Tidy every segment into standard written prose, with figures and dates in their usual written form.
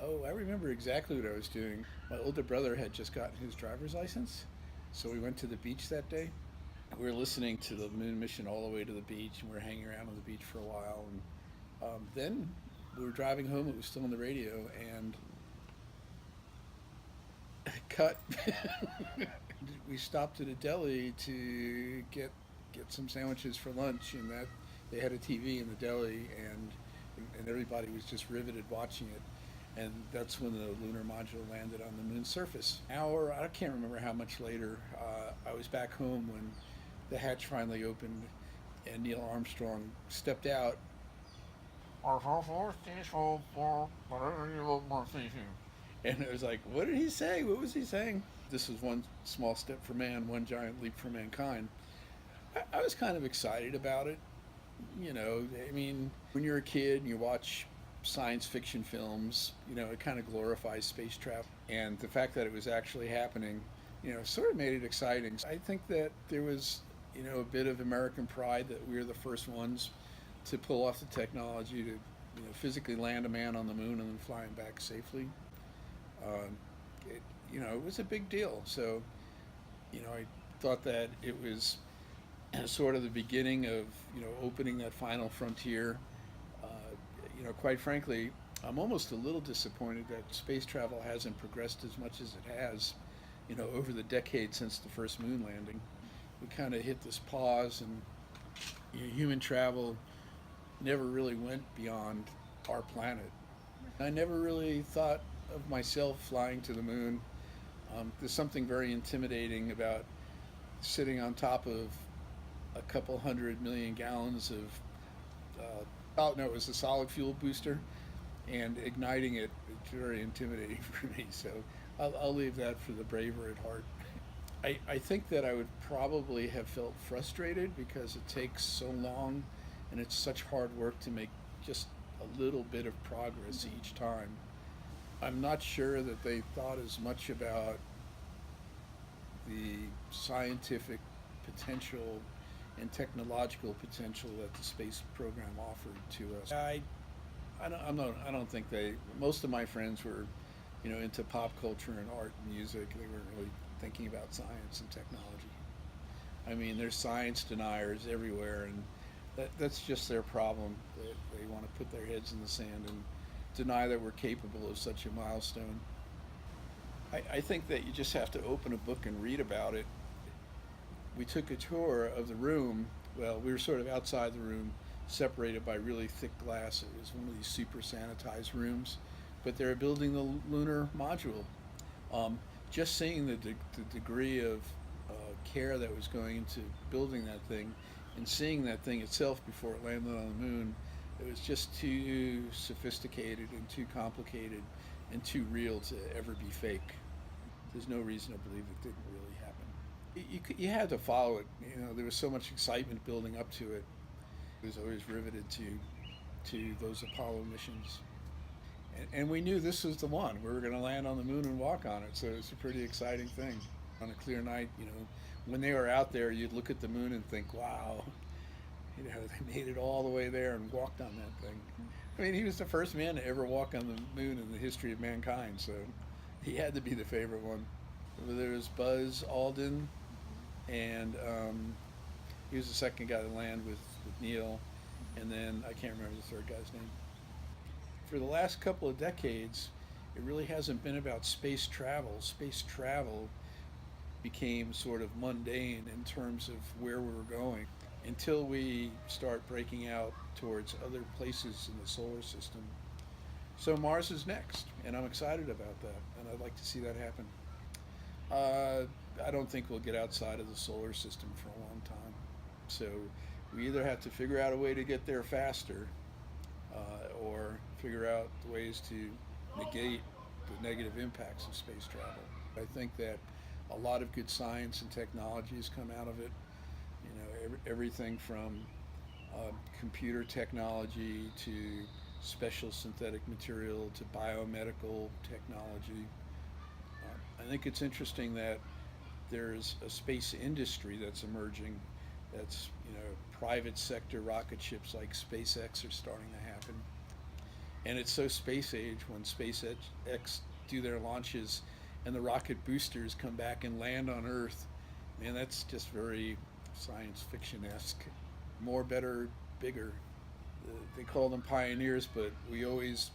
Oh, I remember exactly what I was doing. My older brother had just gotten his driver's license, so we went to the beach that day. We were listening to the moon mission all the way to the beach, and we were hanging around on the beach for a while. And then we were driving home. It was still on the radio, and cut. We stopped at a deli to get some sandwiches for lunch, and that they had a TV in the deli, and everybody was just riveted watching it. And that's when the lunar module landed on the moon's surface. Hour, I can't remember how much later, I was back home when the hatch finally opened and Neil Armstrong stepped out. And it was like, what did he say? What was he saying? This was one small step for man, one giant leap for mankind. I was kind of excited about it. You know, I mean, when you're a kid and you watch science fiction films, you know, it kind of glorifies space travel. And the fact that it was actually happening, you know, sort of made it exciting. I think that there was, you know, a bit of American pride that we were the first ones to pull off the technology to, you know, physically land a man on the moon and then fly him back safely. Um, you know, it was a big deal. So, you know, I thought that it was sort of the beginning of, you know, opening that final frontier. Uh, you know, quite frankly, I'm almost a little disappointed that space travel hasn't progressed as much as it has, you know, over the decades since the first moon landing. We kind of hit this pause, and you know, human travel never really went beyond our planet. I never really thought of myself flying to the moon. There's something very intimidating about sitting on top of a couple 100 million gallons of, oh no, it was a solid fuel booster, and igniting it. It's very intimidating for me. So I'll leave that for the braver at heart. I think that I would probably have felt frustrated because it takes so long and it's such hard work to make just a little bit of progress each time. I'm not sure that they thought as much about the scientific potential and technological potential that the space program offered to us. I don't think they. Most of my friends were, you know, into pop culture and art and music. They weren't really thinking about science and technology. I mean, there's science deniers everywhere, and that's just their problem. They want to put their heads in the sand and deny that we're capable of such a milestone. I think that you just have to open a book and read about it. We took a tour of the room. Well, we were sort of outside the room, separated by really thick glass. It was one of these super sanitized rooms, but they were building the lunar module. Um, just seeing the degree of care that was going into building that thing and seeing that thing itself before it landed on the moon, it was just too sophisticated and too complicated and too real to ever be fake. There's no reason to believe it didn't really happen. You had to follow it. You know, there was so much excitement building up to it. I was always riveted to those Apollo missions. And we knew this was the one. We were going to land on the moon and walk on it, so it's a pretty exciting thing. On a clear night, you know, when they were out there, you'd look at the moon and think, wow, you know, they made it all the way there and walked on that thing. I mean, he was the first man to ever walk on the moon in the history of mankind, so he had to be the favorite one. There was Buzz Aldrin, and he was the second guy to land with Neil, and then I can't remember the third guy's name. For the last couple of decades, it really hasn't been about space travel. Space travel became sort of mundane in terms of where we were going until we start breaking out towards other places in the solar system. So Mars is next, and I'm excited about that, and I'd like to see that happen. I don't think we'll get outside of the solar system for a long time. So we either have to figure out a way to get there faster, or figure out ways to negate the negative impacts of space travel. I think that a lot of good science and technology has come out of it. You know, everything from computer technology to special synthetic material to biomedical technology. I think it's interesting that there's a space industry that's emerging. That's, you know, private sector rocket ships like SpaceX are starting to happen. And it's so space age when SpaceX do their launches and the rocket boosters come back and land on Earth. Man, that's just very science fiction-esque. More, better, bigger. They call them pioneers, but we always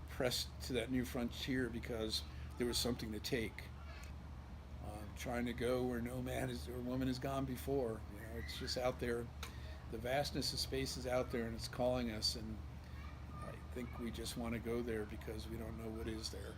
pressed to that new frontier because there was something to take. Trying to go where no man is or woman has gone before. You know, it's just out there. The vastness of space is out there, and it's calling us. And I think we just want to go there because we don't know what is there.